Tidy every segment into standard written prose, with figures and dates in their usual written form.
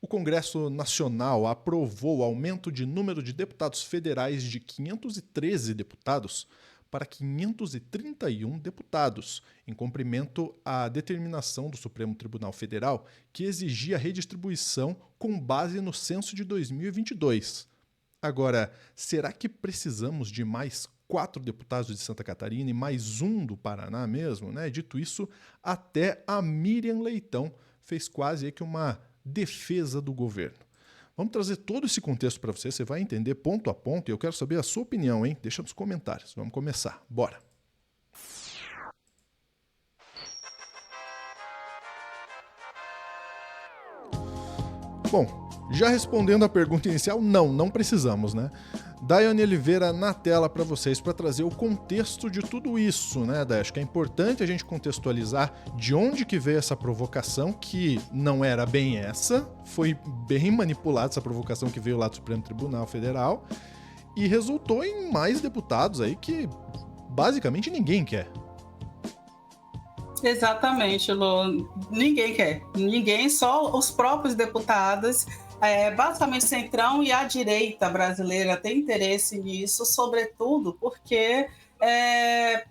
O Congresso Nacional aprovou o aumento de número de deputados federais de 513 deputados para 531 deputados, em cumprimento à determinação do Supremo Tribunal Federal que exigia a redistribuição com base no censo de 2022. Agora, será que precisamos de mais 4 deputados de Santa Catarina e mais um do Paraná mesmo, né? Dito isso, até a Miriam Leitão fez quase aí que uma defesa do governo. Vamos trazer todo esse contexto para você vai entender ponto a ponto e eu quero saber a sua opinião, hein? Deixa nos comentários. Vamos começar. Bora! Bom, já respondendo a pergunta inicial, não precisamos, né? Daiane Oliveira na tela para vocês para trazer o contexto de tudo isso, né, Day? Acho que é importante a gente contextualizar de onde que veio essa provocação, que não era bem essa, foi bem manipulada essa provocação que veio lá do Supremo Tribunal Federal e resultou em mais deputados aí que basicamente ninguém quer. Exatamente, Lu. Ninguém quer. Ninguém, só os próprios deputados. Basicamente, o Centrão e a direita brasileira têm interesse nisso, sobretudo porque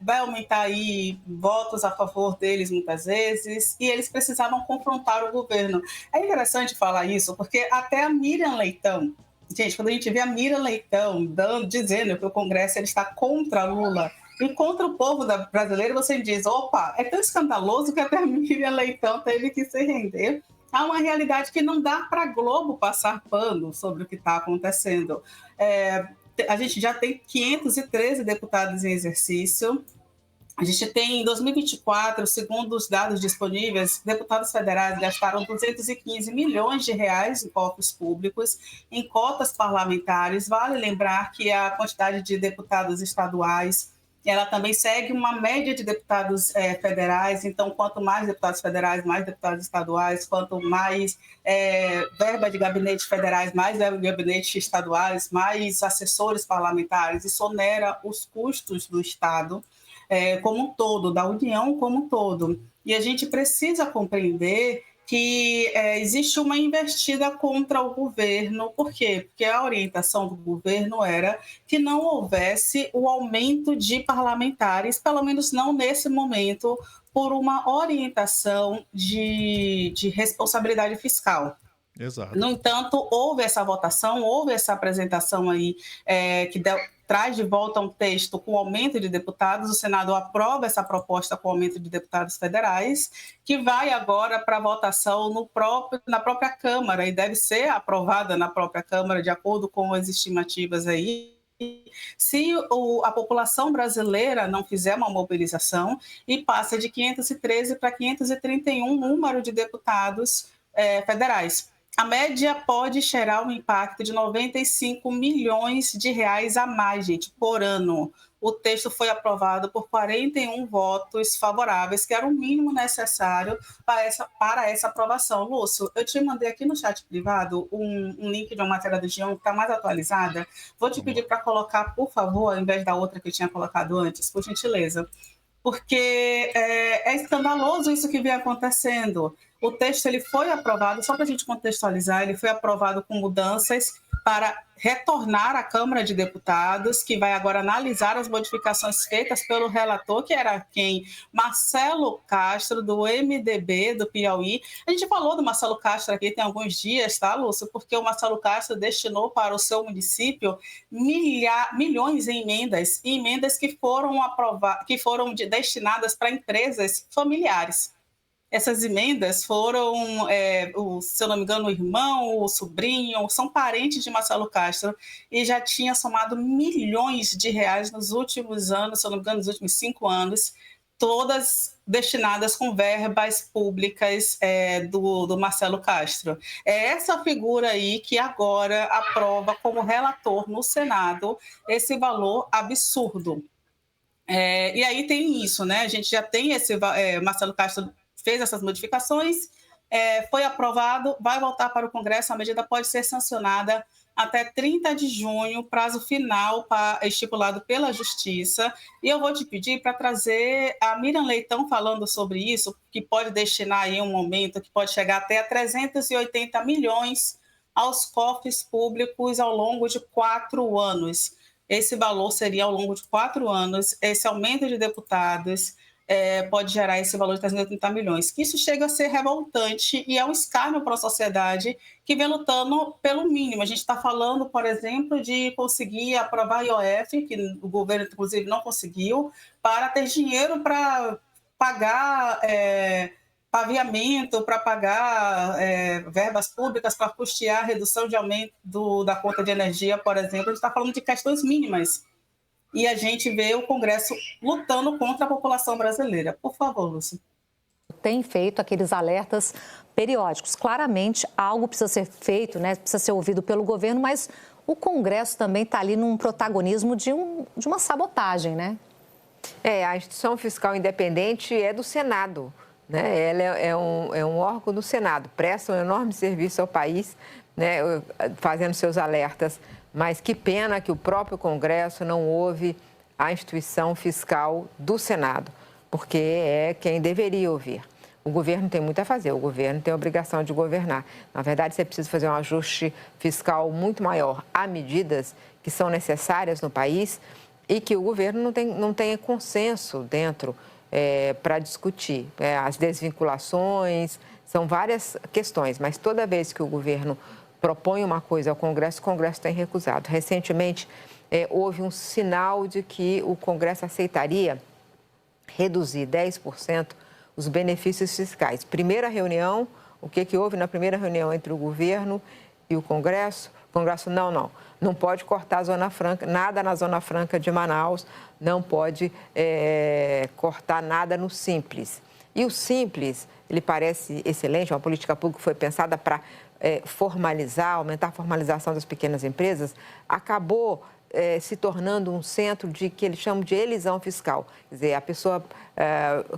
vai aumentar aí votos a favor deles muitas vezes, e eles precisavam confrontar o governo. É interessante falar isso, porque até a Miriam Leitão, gente, quando a gente vê a Miriam Leitão dizendo que o Congresso ele está contra Lula e contra o povo brasileiro, você diz, opa, é tão escandaloso que até a Miriam Leitão teve que se render a uma realidade que não dá para a Globo passar pano sobre o que está acontecendo. A gente já tem 513 deputados em exercício. A gente tem, em 2024, segundo os dados disponíveis, deputados federais gastaram 215 milhões de reais em cofres públicos, em cotas parlamentares. Vale lembrar que a quantidade de deputados estaduais ela também segue uma média de deputados federais, então quanto mais deputados federais, mais deputados estaduais, quanto mais verba de gabinetes federais, mais verba de gabinetes estaduais, mais assessores parlamentares, isso onera os custos do Estado como um todo, da União como um todo. E a gente precisa compreender que existe uma investida contra o governo. Por quê? Porque a orientação do governo era que não houvesse o aumento de parlamentares, pelo menos não nesse momento, por uma orientação de responsabilidade fiscal. Exato. No entanto, houve essa votação, houve essa apresentação aí que traz de volta um texto com aumento de deputados. O Senado aprova essa proposta com aumento de deputados federais, que vai agora para votação na própria Câmara e deve ser aprovada na própria Câmara, de acordo com as estimativas aí. Se a população brasileira não fizer uma mobilização e passa de 513 para 531 número de deputados federais. A média pode gerar um impacto de 95 milhões de reais a mais, gente, por ano. O texto foi aprovado por 41 votos favoráveis, que era o mínimo necessário para essa aprovação. Lúcio, eu te mandei aqui no chat privado um link de uma matéria do G1 que está mais atualizada. Vou te pedir para colocar, por favor, ao invés da outra que eu tinha colocado antes, por gentileza. Porque é escandaloso isso que vem acontecendo. O texto ele foi aprovado, só para a gente contextualizar, ele foi aprovado com mudanças para retornar à Câmara de Deputados, que vai agora analisar as modificações feitas pelo relator, que era quem? Marcelo Castro, do MDB, do Piauí. A gente falou do Marcelo Castro aqui tem alguns dias, tá, Lúcio? Porque o Marcelo Castro destinou para o seu município milhões em emendas que foram destinadas para empresas familiares. Essas emendas foram, se eu não me engano, o irmão, o sobrinho, são parentes de Marcelo Castro e já tinha somado milhões de reais nos últimos anos, se eu não me engano, nos últimos 5 anos, todas destinadas com verbas públicas do Marcelo Castro. É essa figura aí que agora aprova como relator no Senado esse valor absurdo. E aí tem isso, né? A gente já tem Marcelo Castro fez essas modificações, foi aprovado, vai voltar para o Congresso, a medida pode ser sancionada até 30 de junho, prazo final estipulado pela Justiça. E eu vou te pedir para trazer a Miriam Leitão falando sobre isso, que pode destinar aí um momento que pode chegar até a 380 milhões aos cofres públicos ao longo de 4 anos. Esse valor seria ao longo de 4 anos, esse aumento de deputados pode gerar esse valor de 380 milhões. Isso chega a ser revoltante e é um escárnio para a sociedade que vem lutando pelo mínimo. A gente está falando, por exemplo, de conseguir aprovar a IOF, que o governo, inclusive, não conseguiu, para ter dinheiro para pagar paviamento, para pagar verbas públicas, para custear a redução de aumento da conta de energia, por exemplo. A gente está falando de questões mínimas. E a gente vê o Congresso lutando contra a população brasileira. Por favor, Lúcia. Tem feito aqueles alertas periódicos. Claramente, algo precisa ser feito, né? Precisa ser ouvido pelo governo, mas o Congresso também está ali num protagonismo de uma sabotagem, né? A instituição fiscal independente é do Senado, né? Ela é um órgão do Senado, presta um enorme serviço ao país, né? Fazendo seus alertas. Mas que pena que o próprio Congresso não ouve a instituição fiscal do Senado, porque é quem deveria ouvir. O governo tem muito a fazer, o governo tem a obrigação de governar. Na verdade, você precisa fazer um ajuste fiscal muito maior. Há medidas que são necessárias no país e que o governo não tem consenso dentro para discutir. As desvinculações, são várias questões, mas toda vez que o governo propõe uma coisa ao Congresso, o Congresso tem recusado. Recentemente, houve um sinal de que o Congresso aceitaria reduzir 10% os benefícios fiscais. Primeira reunião, o que houve na primeira reunião entre o governo e o Congresso? O Congresso, não pode cortar a Zona Franca, nada na Zona Franca de Manaus, não pode cortar nada no Simples. E o Simples, ele parece excelente, uma política pública que foi pensada para aumentar a formalização das pequenas empresas, acabou se tornando um centro de que eles chamam de elisão fiscal. Quer dizer, a pessoa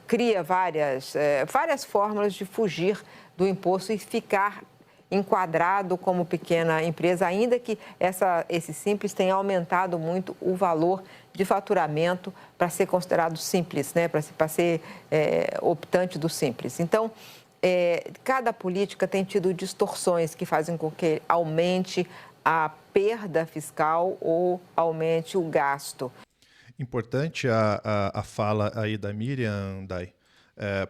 cria várias fórmulas de fugir do imposto e ficar enquadrado como pequena empresa, ainda que esse Simples tenha aumentado muito o valor de faturamento para ser considerado simples, né? Para ser optante do Simples. Então, cada política tem tido distorções que fazem com que aumente a perda fiscal ou aumente o gasto. Importante a fala aí da Miriam, Day,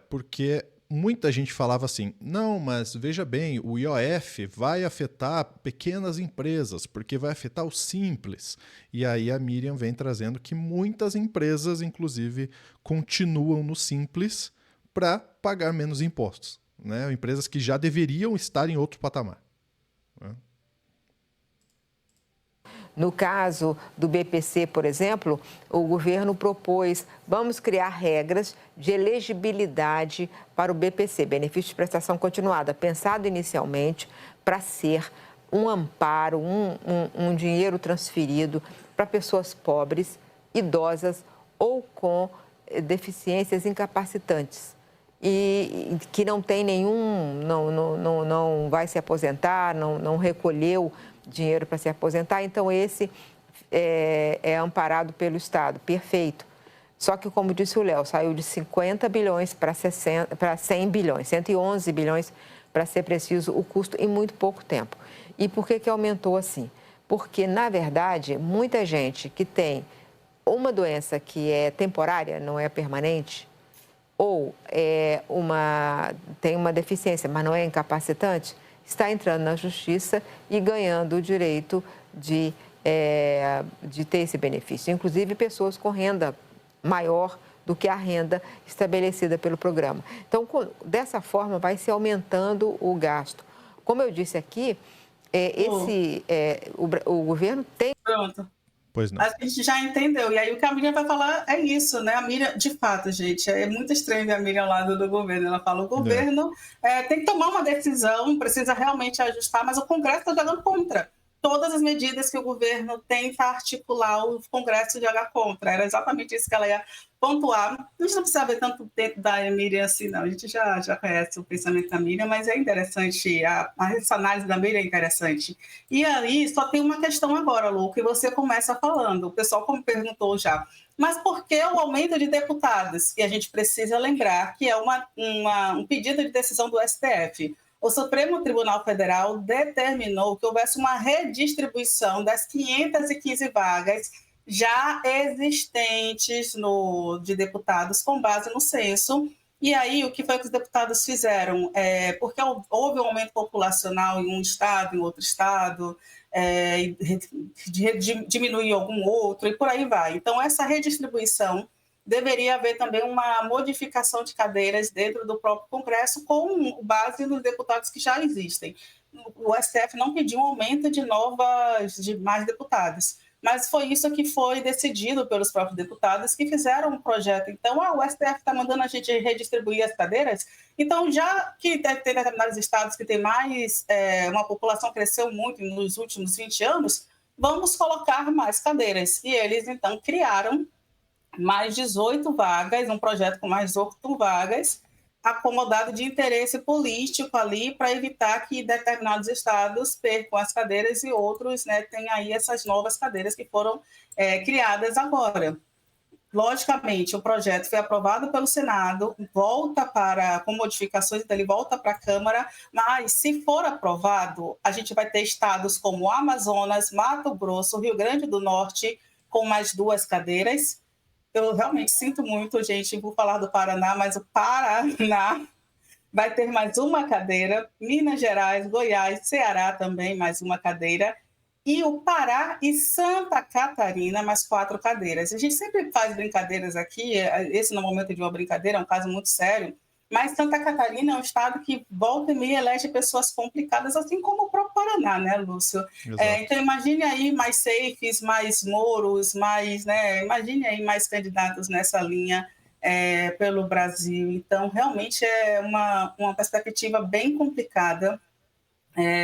porque muita gente falava assim, não, mas veja bem, o IOF vai afetar pequenas empresas, porque vai afetar o Simples. E aí a Miriam vem trazendo que muitas empresas, inclusive, continuam no Simples para pagar menos impostos, né? Empresas que já deveriam estar em outro patamar, né? No caso do BPC, por exemplo, o governo propôs, vamos criar regras de elegibilidade para o BPC, benefício de prestação continuada, pensado inicialmente para ser um amparo, um dinheiro transferido para pessoas pobres, idosas ou com deficiências incapacitantes e que não tem não vai se aposentar, não recolheu dinheiro para se aposentar, então esse é amparado pelo Estado, perfeito. Só que, como disse o Léo, saiu de 50 bilhões para 100 bilhões, 111 bilhões, para ser preciso, o custo em muito pouco tempo. E por que aumentou assim? Porque, na verdade, muita gente que tem uma doença que é temporária, não é permanente, ou tem uma deficiência, mas não é incapacitante, está entrando na justiça e ganhando o direito de ter esse benefício. Inclusive, pessoas com renda maior do que a renda estabelecida pelo programa. Então, dessa forma, vai se aumentando o gasto. Como eu disse aqui, o governo tem... Pronto. Pois não. A gente já entendeu. E aí o que a Miriam vai falar é isso, né? A Miriam, de fato, gente, é muito estranho ver a Miriam ao lado do governo. Ela fala, o governo tem que tomar uma decisão, precisa realmente ajustar, mas o Congresso está jogando contra. todas as medidas que o governo tenta articular, o Congresso joga contra. Era exatamente isso que ela ia pontuar. A gente não precisa ver tanto dentro da Miriam assim, não. A gente já conhece o pensamento da Miriam, mas é interessante, essa análise da Miriam é interessante. E aí, só tem uma questão agora, Lu, que você começa falando. O pessoal como perguntou já. Mas por que o aumento de deputados? E a gente precisa lembrar que é um pedido de decisão do STF. O Supremo Tribunal Federal determinou que houvesse uma redistribuição das 515 vagas já existentes de deputados com base no censo. E aí, o que foi que os deputados fizeram? Porque houve um aumento populacional em um estado, em outro estado, diminuiu algum outro, e por aí vai. Então, essa redistribuição deveria haver também uma modificação de cadeiras dentro do próprio Congresso com base nos deputados que já existem. O STF não pediu um aumento de mais deputados, mas foi isso que foi decidido pelos próprios deputados que fizeram um projeto. Então, o STF está mandando a gente redistribuir as cadeiras, então, já que tem determinados estados que tem mais, uma população cresceu muito nos últimos 20 anos, vamos colocar mais cadeiras. E eles, então, criaram mais 18 vagas, um projeto com mais 8 vagas, acomodado de interesse político ali, para evitar que determinados estados percam as cadeiras e outros, né, tenham aí essas novas cadeiras que foram criadas agora. Logicamente, o projeto foi aprovado pelo Senado, com modificações, então ele volta para a Câmara, mas se for aprovado, a gente vai ter estados como Amazonas, Mato Grosso, Rio Grande do Norte, com mais 2 cadeiras. Eu realmente sinto muito, gente, vou falar do Paraná, mas o Paraná vai ter mais 1 cadeira, Minas Gerais, Goiás, Ceará também mais 1 cadeira, e o Pará e Santa Catarina mais 4 cadeiras. A gente sempre faz brincadeiras aqui, esse no momento de uma brincadeira é um caso muito sério, mas Santa Catarina é um estado que volta e meia elege pessoas complicadas, assim como o próprio Paraná, né, Lúcio? Então, imagine aí mais safes, mais Moros, imagine aí mais candidatos nessa linha pelo Brasil. Então, realmente é uma perspectiva bem complicada,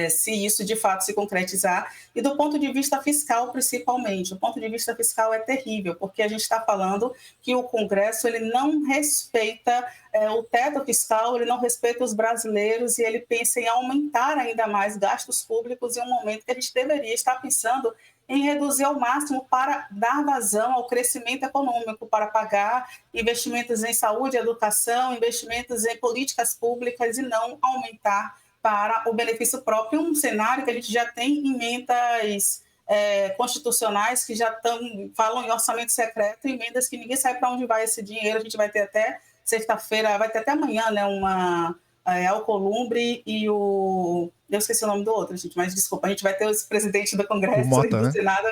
se isso de fato se concretizar, e do ponto de vista fiscal principalmente. O ponto de vista fiscal é terrível, porque a gente está falando que o Congresso ele não respeita o teto fiscal, ele não respeita os brasileiros, e ele pensa em aumentar ainda mais gastos públicos em um momento que a gente deveria estar pensando em reduzir ao máximo para dar vazão ao crescimento econômico, para pagar investimentos em saúde, educação, investimentos em políticas públicas, e não aumentar para o benefício próprio, um cenário que a gente já tem emendas constitucionais que já falam em orçamento secreto, emendas que ninguém sabe para onde vai esse dinheiro. A gente vai ter até sexta-feira, vai ter até amanhã, né, Alcolumbre e o... Eu esqueci o nome do outro, gente, mas desculpa, a gente vai ter o presidente do Congresso Mota, e do né? Senado.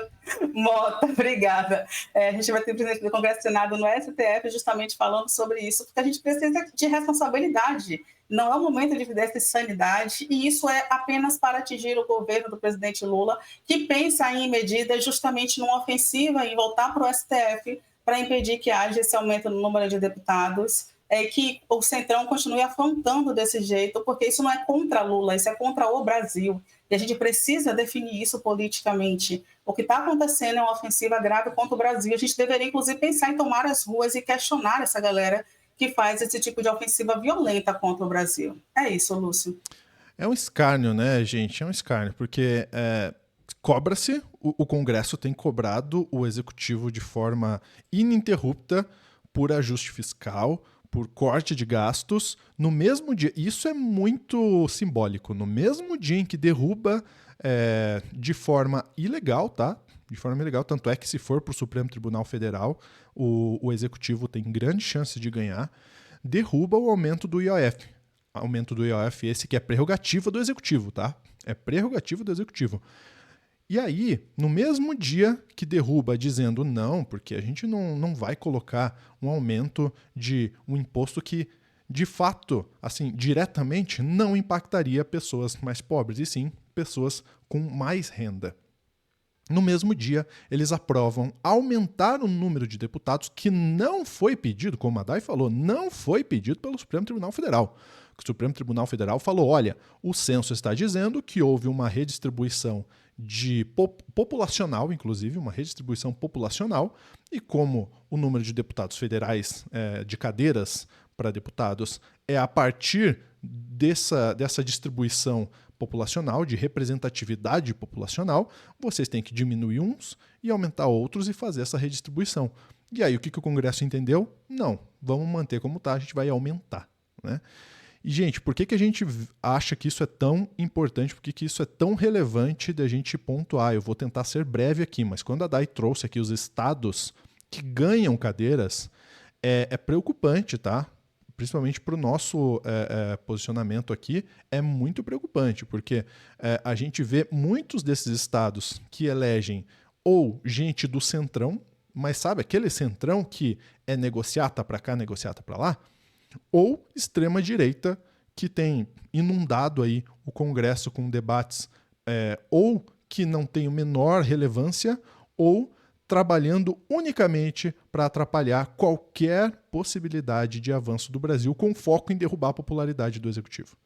Mota, obrigada. A gente vai ter o presidente do Congresso e do Senado no STF justamente falando sobre isso, porque a gente precisa de responsabilidade. Não é o momento de dessa sanidade, e isso é apenas para atingir o governo do presidente Lula, que pensa em medidas justamente numa ofensiva, em voltar para o STF para impedir que haja esse aumento no número de deputados, que o Centrão continue afrontando desse jeito, porque isso não é contra Lula, isso é contra o Brasil. E a gente precisa definir isso politicamente. O que está acontecendo é uma ofensiva grave contra o Brasil. A gente deveria, inclusive, pensar em tomar as ruas e questionar essa galera que faz esse tipo de ofensiva violenta contra o Brasil. É isso, Lúcio. É um escárnio, né, gente? É um escárnio, porque cobra-se, o Congresso tem cobrado o Executivo de forma ininterrupta por ajuste fiscal, por corte de gastos, no mesmo dia. Isso é muito simbólico. No mesmo dia em que derruba de forma ilegal, tá? De forma ilegal, tanto é que se for para o Supremo Tribunal Federal, o Executivo tem grande chance de ganhar, derruba o aumento do IOF. Aumento do IOF esse que é prerrogativa do Executivo, tá? É prerrogativa do Executivo. E aí, no mesmo dia que derruba dizendo não, porque a gente não vai colocar um aumento de um imposto que, de fato, assim, diretamente não impactaria pessoas mais pobres, e sim pessoas com mais renda. No mesmo dia, eles aprovam aumentar o número de deputados que não foi pedido, como a Day falou, não foi pedido pelo Supremo Tribunal Federal. O Supremo Tribunal Federal falou, olha, o censo está dizendo que houve uma redistribuição populacional, inclusive, uma redistribuição populacional, e como o número de deputados federais, de cadeiras para deputados, é a partir dessa distribuição populacional, de representatividade populacional, vocês têm que diminuir uns e aumentar outros e fazer essa redistribuição. E aí, o que o Congresso entendeu? Não, vamos manter como está, a gente vai aumentar, né? E, gente, por que a gente acha que isso é tão importante, por que isso é tão relevante da gente pontuar? Eu vou tentar ser breve aqui, mas quando a Day trouxe aqui os estados que ganham cadeiras, é preocupante, tá? Principalmente para o nosso posicionamento aqui, é muito preocupante, porque a gente vê muitos desses estados que elegem ou gente do centrão, mas sabe aquele centrão que é negociata para cá, negociata para lá? Ou extrema-direita, que tem inundado aí o Congresso com debates ou que não tem a menor relevância, ou trabalhando unicamente para atrapalhar qualquer possibilidade de avanço do Brasil, com foco em derrubar a popularidade do Executivo.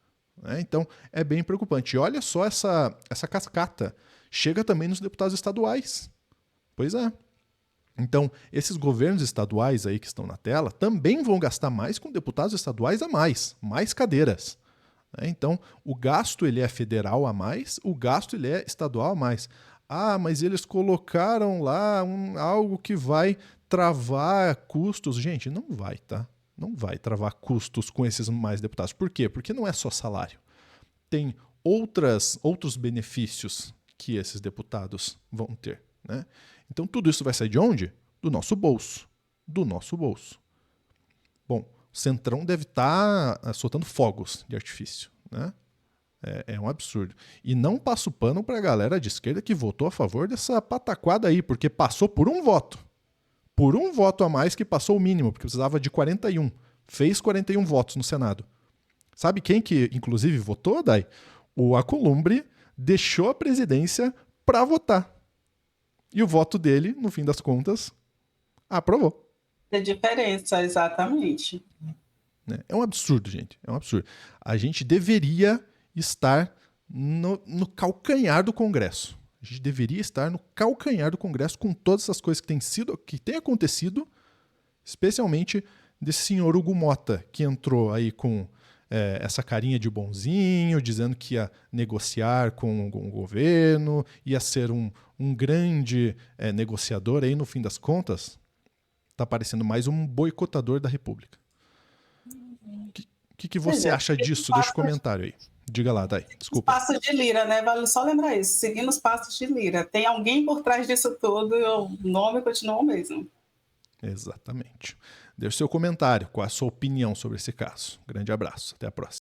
Então, é bem preocupante. E olha só essa cascata. Chega também nos deputados estaduais. Pois é. Então, esses governos estaduais aí que estão na tela também vão gastar mais com deputados estaduais a mais cadeiras. Então, o gasto ele é federal a mais, o gasto ele é estadual a mais. Ah, mas eles colocaram lá algo que vai travar custos. Gente, não vai, tá? Não vai travar custos com esses mais deputados. Por quê? Porque não é só salário. Tem outros benefícios que esses deputados vão ter, né? Então, tudo isso vai sair de onde? Do nosso bolso. Do nosso bolso. Bom, o Centrão deve estar soltando fogos de artifício, né? É um absurdo. E não passo pano para a galera de esquerda que votou a favor dessa pataquada aí, porque passou por um voto. Por um voto a mais que passou o mínimo, porque precisava de 41. Fez 41 votos no Senado. Sabe quem que, inclusive, votou, Day? O Alcolumbre deixou a presidência para votar. E o voto dele, no fim das contas, aprovou. É diferença, exatamente. É um absurdo, gente. É um absurdo. A gente deveria estar no calcanhar do Congresso. A gente deveria estar no calcanhar do Congresso com todas essas coisas que têm acontecido, especialmente desse senhor Hugo Mota, que entrou aí com essa carinha de bonzinho, dizendo que ia negociar com o governo, ia ser um grande negociador. Aí, no fim das contas, está parecendo mais um boicotador da República. O que você acha disso? Deixa o comentário aí. Diga lá, Day. Desculpa. Os passos de Lira, né? Vale só lembrar isso. Seguindo os passos de Lira. Tem alguém por trás disso tudo e o nome continua o mesmo. Exatamente. Deixe seu comentário. Qual é a sua opinião sobre esse caso? Grande abraço. Até a próxima.